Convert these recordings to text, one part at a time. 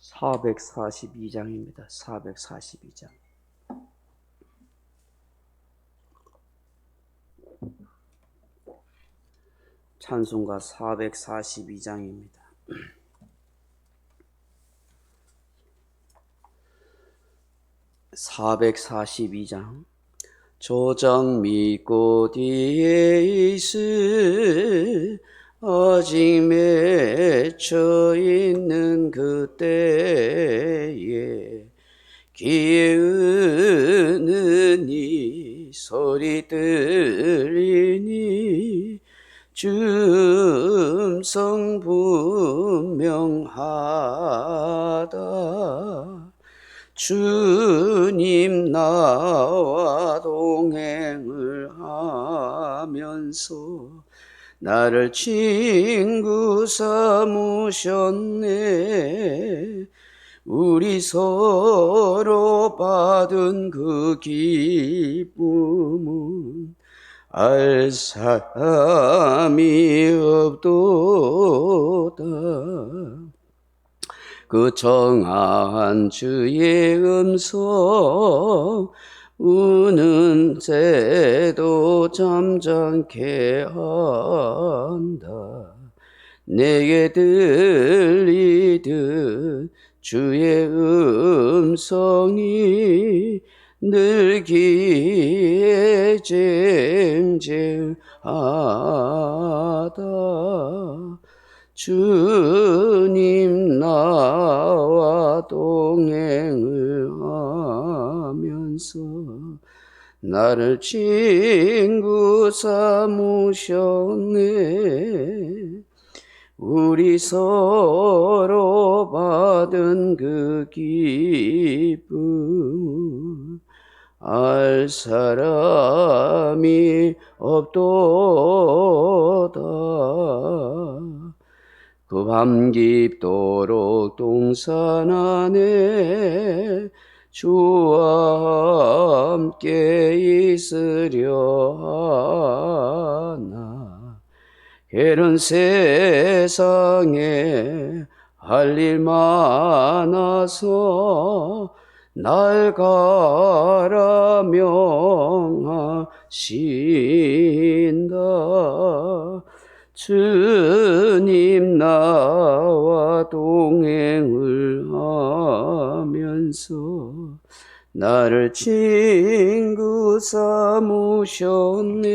442장입니다. 442장. 찬송가 442장입니다. (442장) 조정 믿고 뒤에 있을 아직 맺혀 있는 그때에 귀에 은은히 소리 들리니 줌성 분명하다. 주님 나와 동행을 하면서 나를 친구 삼으셨네. 우리 서로 받은 그 기쁨은 알 사람이 없도다. 그 정한 주의 음성 우는 새도 잠잠케 한다. 내게 들리듯 주의 음성이 늘 귀에 쟁쟁하다. 주님 나와 동행을 하면서 나를 친구 삼으셨네. 우리 서로 받은 그 기쁨 알 사람이 없도다. 그 밤 깊도록 동산 안에 주와 함께 있으려 하나. 이런 세상에 할 일 많아서 날 가라 명하신다. 주님 나와 동행을 하면서 나를 친구 삼으셨네.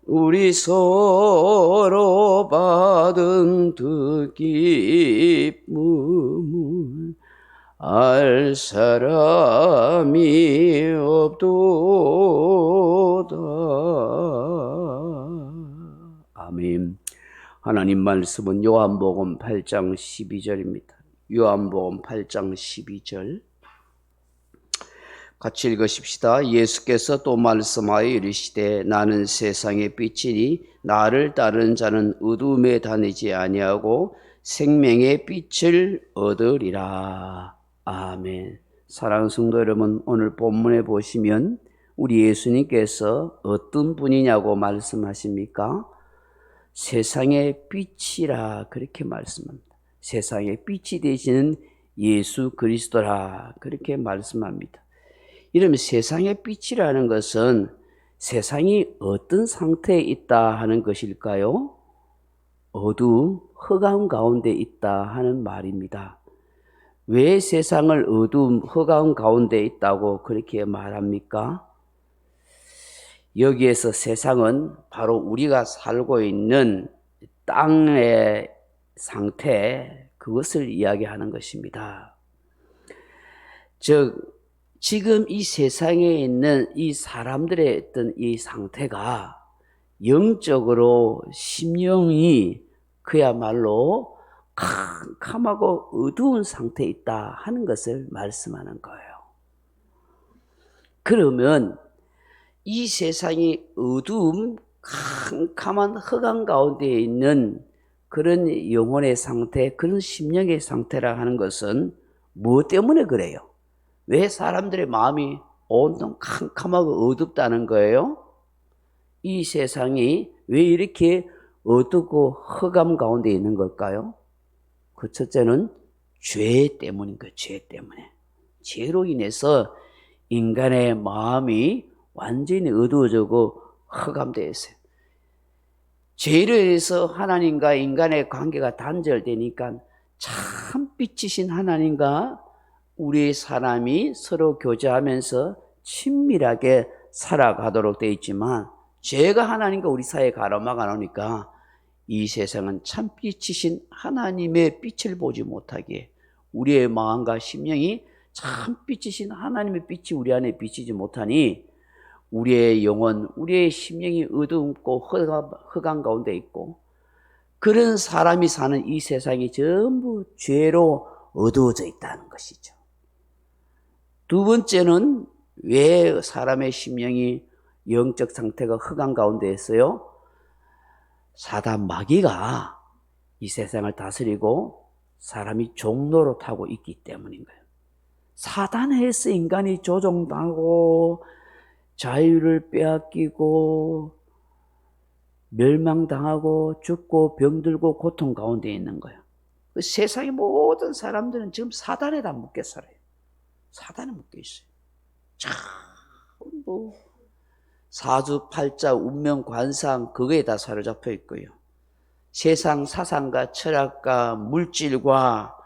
우리 서로 받은 그 기쁨을 알 사람이 없도다. 아멘. 하나님 말씀은 요한복음 8장 12절입니다. 요한복음 8장 12절 같이 읽으십시다. 예수께서 또 말씀하여 이르시되 나는 세상의 빛이니 나를 따르는 자는 어둠에 다니지 아니하고 생명의 빛을 얻으리라. 아멘. 사랑하는 성도 여러분, 오늘 본문에 보시면 우리 예수님께서 어떤 분이냐고 말씀하십니까? 세상의 빛이라 그렇게 말씀합니다. 세상의 빛이 되시는 예수 그리스도라 그렇게 말씀합니다. 이러면 세상의 빛이라는 것은 세상이 어떤 상태에 있다 하는 것일까요? 어두움, 흑암 가운데 있다 하는 말입니다. 왜 세상을 어두움, 흑암 가운데 있다고 그렇게 말합니까? 여기에서 세상은 바로 우리가 살고 있는 땅의 상태, 그것을 이야기하는 것입니다. 즉, 지금 이 세상에 있는 이 사람들의 어떤 이 상태가 영적으로 심령이 그야말로 캄캄하고 어두운 상태에 있다 하는 것을 말씀하는 거예요. 그러면 이 세상이 어두움, 캄캄한 흑암 가운데 있는 그런 영혼의 상태, 그런 심령의 상태라 하는 것은 무엇 때문에 그래요? 왜 사람들의 마음이 온통 캄캄하고 어둡다는 거예요? 이 세상이 왜 이렇게 어둡고 흑암 가운데 있는 걸까요? 그 첫째는 죄 때문인 거예요. 죄 때문에. 죄로 인해서 인간의 마음이 완전히 어두워지고 흑암되어 있어요. 죄로 인해서 하나님과 인간의 관계가 단절되니까 참 빛이신 하나님과 우리 사람이 서로 교제하면서 친밀하게 살아가도록 되어 있지만, 죄가 하나님과 우리 사이에 가로막아 놓으니까 이 세상은 참 빛이신 하나님의 빛을 보지 못하게, 우리의 마음과 심령이 참 빛이신 하나님의 빛이 우리 안에 비치지 못하니 우리의 영혼, 우리의 심령이 어두움고 흑암 가운데 있고, 그런 사람이 사는 이 세상이 전부 죄로 어두워져 있다는 것이죠. 두 번째는 왜 사람의 심령이 영적 상태가 흑암 가운데 있어요? 사단 마귀가 이 세상을 다스리고 사람이 종노릇하고 있기 때문인 거예요. 사단에 의해서 인간이 조종당하고 자유를 빼앗기고 멸망당하고 죽고 병들고 고통 가운데 있는 거예요. 그 세상의 모든 사람들은 지금 사단에 다 묶여 살아요. 사단에 묶여 있어요. 전부 사주팔자 운명관상 그거에 다 사로잡혀 있고요. 세상 사상과 철학과 물질과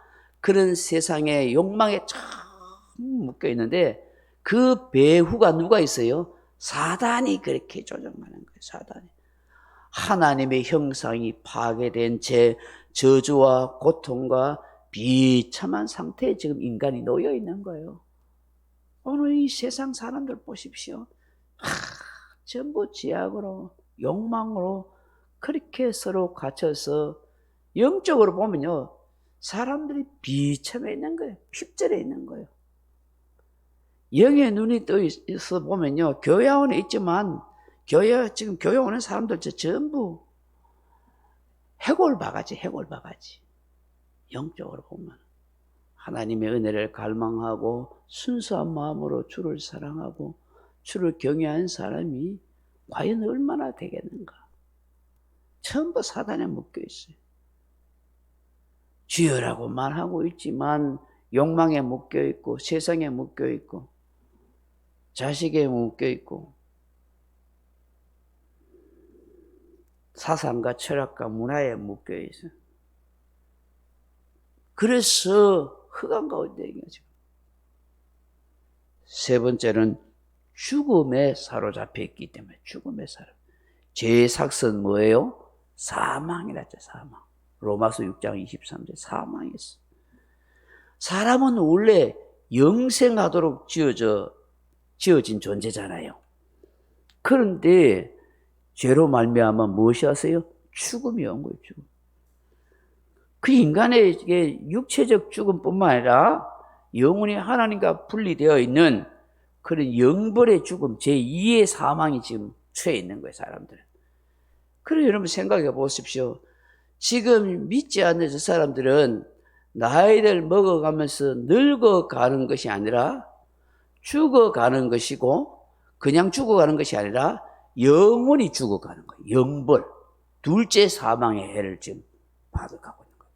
그런 세상의 욕망에 참 묶여 있는데, 그 배후가 누가 있어요? 사단이 그렇게 조종하는 거예요. 사단이. 하나님의 형상이 파괴된 채 저주와 고통과 비참한 상태에 지금 인간이 놓여 있는 거예요. 오늘 이 세상 사람들 보십시오. 전부 죄악으로, 욕망으로 그렇게 서로 갇혀서 영적으로 보면요, 사람들이 비참해 있는 거예요. 핍절해 있는 거예요. 영의 눈이 떠 있어 보면요, 교회원에 있지만 지금 교회 오는 사람들 전부 해골바가지. 영적으로 보면 하나님의 은혜를 갈망하고 순수한 마음으로 주를 사랑하고 주를 경외하는 사람이 과연 얼마나 되겠는가? 전부 사단에 묶여 있어요. 주여라고 말하고 있지만 욕망에 묶여 있고, 세상에 묶여 있고, 자식에 묶여 있고, 사상과 철학과 문화에 묶여 있어요. 그래서 흑암 가운데 있는 거죠. 세 번째는 죽음에 사로잡혀 있기 때문에. 죽음에 죄의 삭은 뭐예요? 사망이라죠. 사망. 로마서 6장 23절 사망이었어. 사람은 원래 영생하도록 지어진 존재잖아요. 그런데 죄로 말미암아 무엇이 하세요? 죽음이 온 거예요. 죽음. 그 인간의 육체적 죽음뿐만 아니라 영혼이 하나님과 분리되어 있는 그런 영벌의 죽음, 제2의 사망이 지금 처해 있는 거예요, 사람들은. 그래, 여러분 생각해 보십시오. 지금 믿지 않는 저 사람들은 나이를 먹어가면서 늙어가는 것이 아니라 죽어가는 것이고, 그냥 죽어가는 것이 아니라 영원히 죽어가는 거예요. 영벌. 둘째 사망의 해를 지금 받아가고 있는 거예요.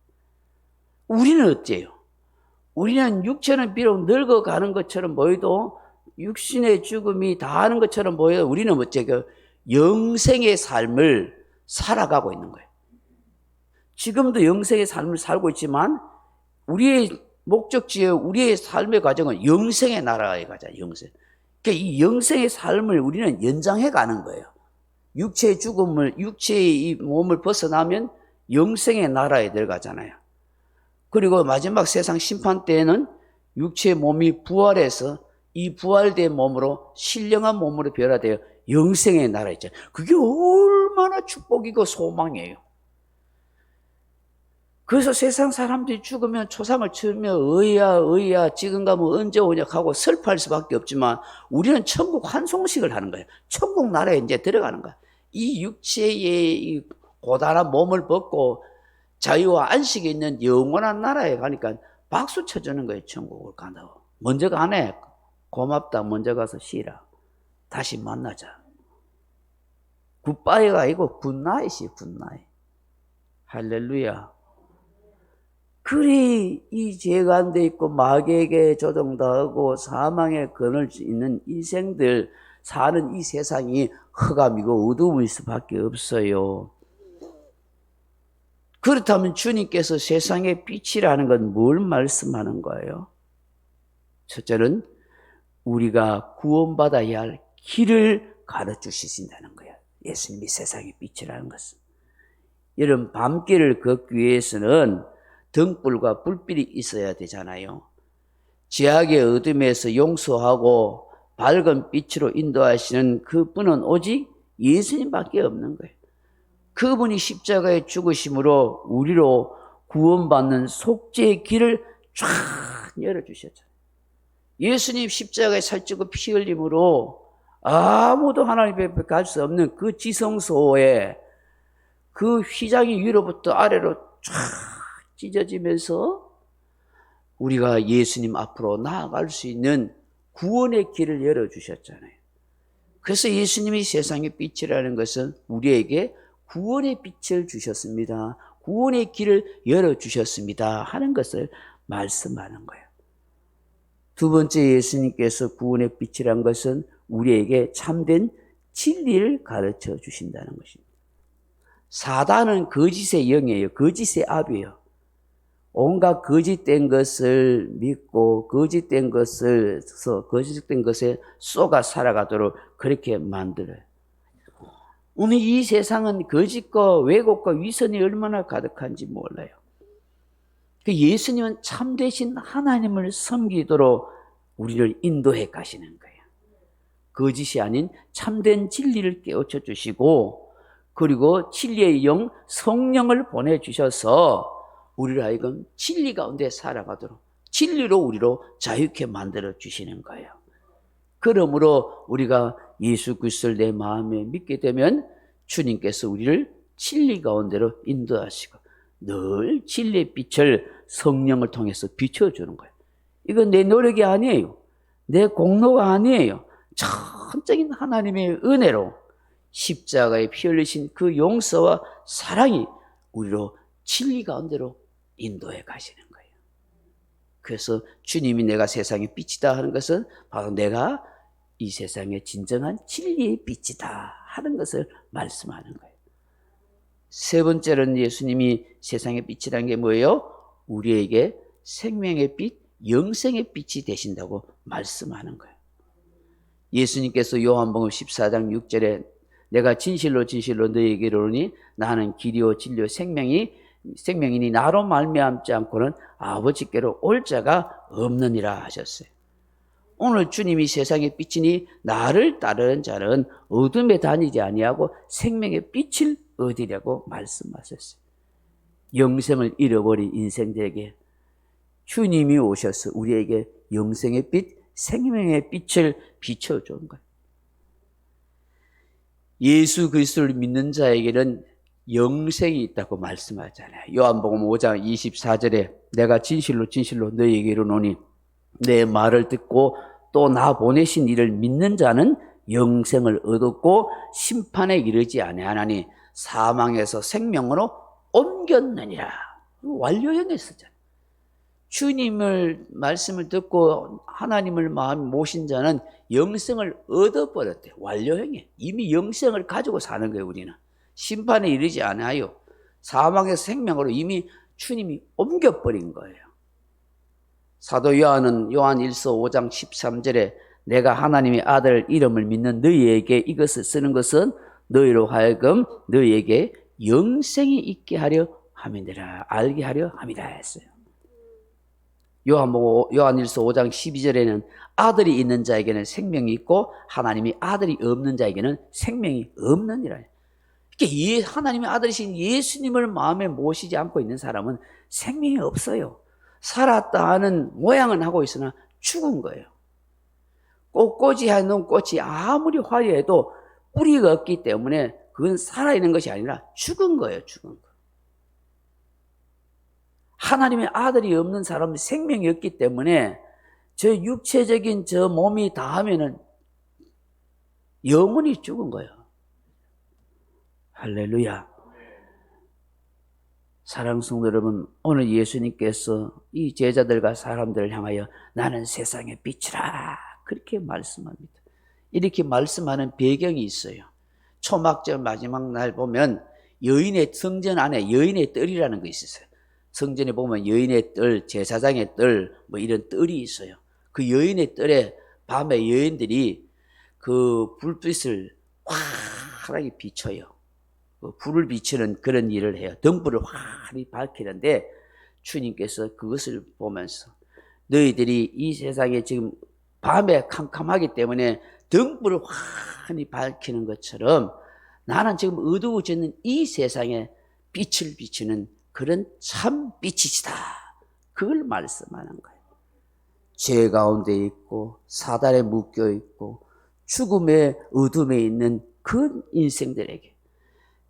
우리는 어때요? 우리는 육체는 비록 늙어가는 것처럼 보여도, 육신의 죽음이 다하는 것처럼 보여도 우리는 어째요? 영생의 삶을 살아가고 있는 거예요. 지금도 영생의 삶을 살고 있지만 우리의 목적지에 우리의 삶의 과정은 영생의 나라에 가자. 영생. 그러니까 이 영생의 삶을 우리는 연장해 가는 거예요. 육체의 죽음을, 육체의 이 몸을 벗어나면 영생의 나라에 들어가잖아요. 그리고 마지막 세상 심판 때에는 육체의 몸이 부활해서 이 부활된 몸으로 신령한 몸으로 변화되어 영생의 나라에 있잖아요. 그게 얼마나 축복이고 소망이에요. 그래서 세상 사람들이 죽으면 초상을 치며 의야 지금 가면 언제 오냐 하고 슬퍼할 수밖에 없지만, 우리는 천국 환송식을 하는 거예요. 천국 나라에 이제 들어가는 거야. 이 육체의 이 고단한 몸을 벗고 자유와 안식이 있는 영원한 나라에 가니까 박수 쳐주는 거예요. 천국을 간다고. 먼저 가네. 고맙다. 먼저 가서 쉬라. 다시 만나자. 굿바이가 아니고 굿나잇이 굿나잇. 할렐루야. 그리 이 죄 가운데 있고 마귀에게 조종당하고 사망의 근을 있는 인생들 사는 이 세상이 흑암이고 어두움일 수밖에 없어요. 그렇다면 주님께서 세상의 빛이라는 건 뭘 말씀하는 거예요? 첫째는 우리가 구원받아야 할 길을 가르쳐 주신다는 거예요. 예수님이 세상의 빛이라는 것은. 여러분, 밤길을 걷기 위해서는 등불과 불빛이 있어야 되잖아요. 죄악의 어둠에서 용서하고 밝은 빛으로 인도하시는 그분은 오직 예수님밖에 없는 거예요. 그분이 십자가에 죽으심으로 우리로 구원받는 속죄의 길을 쫙 열어주셨잖아요. 예수님 십자가에 살찌고 피 흘림으로 아무도 하나님 앞에 갈 수 없는 그 지성소에 그 휘장이 위로부터 아래로 쫙 찢어지면서 우리가 예수님 앞으로 나아갈 수 있는 구원의 길을 열어주셨잖아요. 그래서 예수님이 세상의 빛이라는 것은 우리에게 구원의 빛을 주셨습니다. 구원의 길을 열어주셨습니다. 하는 것을 말씀하는 거예요. 두 번째, 예수님께서 구원의 빛이란 것은 우리에게 참된 진리를 가르쳐 주신다는 것입니다. 사단은 거짓의 영이에요. 거짓의 압이에요. 온갖 거짓된 것을 믿고 거짓된 것에 쏘가 살아가도록 그렇게 만들어요. 오늘 이 세상은 거짓과 왜곡과 위선이 얼마나 가득한지 몰라요. 예수님은 참되신 하나님을 섬기도록 우리를 인도해 가시는 거예요. 거짓이 아닌 참된 진리를 깨우쳐 주시고, 그리고 진리의 영 성령을 보내주셔서 우리를 하여금 진리 가운데 살아가도록 진리로 우리로 자유케 만들어 주시는 거예요. 그러므로 우리가 예수 그리스도를 내 마음에 믿게 되면 주님께서 우리를 진리 가운데로 인도하시고 늘 진리의 빛을 성령을 통해서 비춰주는 거예요. 이건 내 노력이 아니에요. 내 공로가 아니에요. 전적인 하나님의 은혜로 십자가에 피 흘리신 그 용서와 사랑이 우리로 진리 가운데로 인도해 가시는 거예요. 그래서 주님이 내가 세상의 빛이다 하는 것은 바로 내가 이 세상의 진정한 진리의 빛이다 하는 것을 말씀하는 거예요. 세 번째로는 예수님이 세상의 빛이라는 게 뭐예요? 우리에게 생명의 빛, 영생의 빛이 되신다고 말씀하는 거예요. 예수님께서 요한복음 14장 6절에 내가 진실로 진실로 너희에게 이르노니 나는 길이요 진리요 생명이니 나로 말미암지 않고는 아버지께로 올 자가 없느니라 하셨어요. 오늘 주님이 세상의 빛이니 나를 따르는 자는 어둠에 다니지 아니하고 생명의 빛을 얻으려고 말씀하셨어요. 영생을 잃어버린 인생들에게 주님이 오셔서 우리에게 영생의 빛, 생명의 빛을 비춰준 거예요. 예수 그리스도를 믿는 자에게는 영생이 있다고 말씀하잖아요. 요한복음 5장 24절에 내가 진실로 진실로 너희에게 이르노니 내 말을 듣고 또 나 보내신 이를 믿는 자는 영생을 얻었고 심판에 이르지 아니하나니 사망에서 생명으로 옮겼느니라. 완료형에 쓰잖아요. 주님을 말씀을 듣고 하나님을 마음 모신 자는 영생을 얻어버렸대요. 완료형에. 이미 영생을 가지고 사는 거예요. 우리는. 심판에 이르지 않아요. 사망에서 생명으로 이미 주님이 옮겨버린 거예요. 사도 요한은 요한 1서 5장 13절에 내가 하나님의 아들 이름을 믿는 너희에게 이것을 쓰는 것은 너희로 하여금 너희에게 영생이 있게 하려 함이니라. 알게 하려 함이라 했어요. 요한 1서 5장 12절에는 아들이 있는 자에게는 생명이 있고 하나님이 아들이 없는 자에게는 생명이 없느니라. 그러니까 하나님의 아들이신 예수님을 마음에 모시지 않고 있는 사람은 생명이 없어요. 살았다 하는 모양은 하고 있으나 죽은 거예요. 꽃꽂이 해놓은 꽃이 아무리 화려해도 뿌리가 없기 때문에 그건 살아있는 것이 아니라 죽은 거예요. 죽은 거. 하나님의 아들이 없는 사람은 생명이 없기 때문에 저 육체적인 저 몸이 닿으면은 영원히 죽은 거예요. 할렐루야. 사랑하는 성도 여러분, 오늘 예수님께서 이 제자들과 사람들을 향하여 나는 세상의 빛이라 그렇게 말씀합니다. 이렇게 말씀하는 배경이 있어요. 초막절 마지막 날 보면 여인의 성전 안에 여인의 뜰이라는 것이 있어요. 성전에 보면 여인의 뜰, 제사장의 뜰, 뭐 이런 뜰이 있어요. 그 여인의 뜰에 밤에 여인들이 그 불빛을 환하게 비춰요. 불을 비추는 그런 일을 해요. 등불을 환히 밝히는데 주님께서 그것을 보면서 너희들이 이 세상에 지금 밤에 캄캄하기 때문에 등불을 환히 밝히는 것처럼 나는 지금 어두워지는 이 세상에 빛을 비추는 그런 참 빛이시다. 그걸 말씀하는 거예요. 죄 가운데 있고 사단에 묶여 있고 죽음의 어둠에 있는 그 인생들에게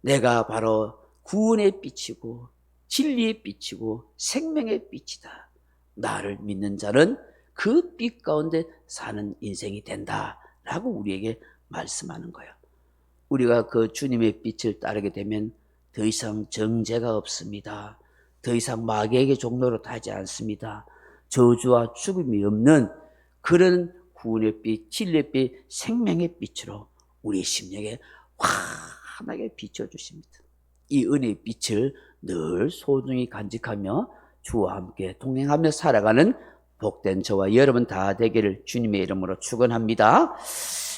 내가 바로 구원의 빛이고 진리의 빛이고 생명의 빛이다. 나를 믿는 자는 그 빛 가운데 사는 인생이 된다라고 우리에게 말씀하는 거예요. 우리가 그 주님의 빛을 따르게 되면 더 이상 정죄가 없습니다. 더 이상 마귀에게 종로로 타지 않습니다. 저주와 죽음이 없는 그런 구원의 빛, 진리의 빛, 생명의 빛으로 우리 심령에 환하게 비춰주십니다. 이 은혜의 빛을 늘 소중히 간직하며 주와 함께 동행하며 살아가는 복된 저와 여러분 다 되기를 주님의 이름으로 축원합니다.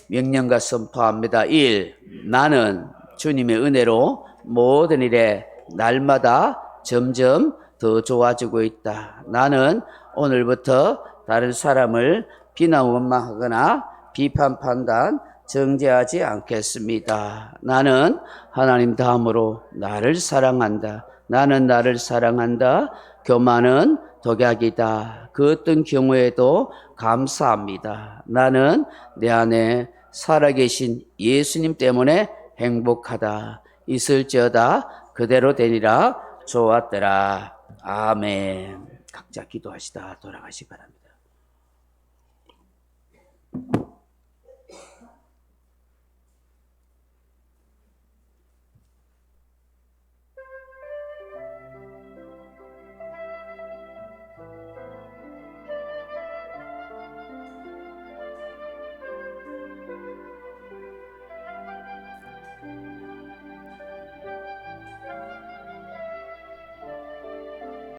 명령과 선포합니다. 1. 나는 주님의 은혜로 모든 일에 날마다 점점 더 좋아지고 있다. 나는 오늘부터 다른 사람을 비난 원망하거나 비판 판단 정죄하지 않겠습니다. 나는 하나님 다음으로 나를 사랑한다. 나는 나를 사랑한다. 교만은 독약이다. 그 어떤 경우에도 감사합니다. 나는 내 안에 살아계신 예수님 때문에 행복하다. 있을지어다 그대로 되리라. 좋았더라. 아멘. 각자 기도하시다 돌아가시기 바랍니다.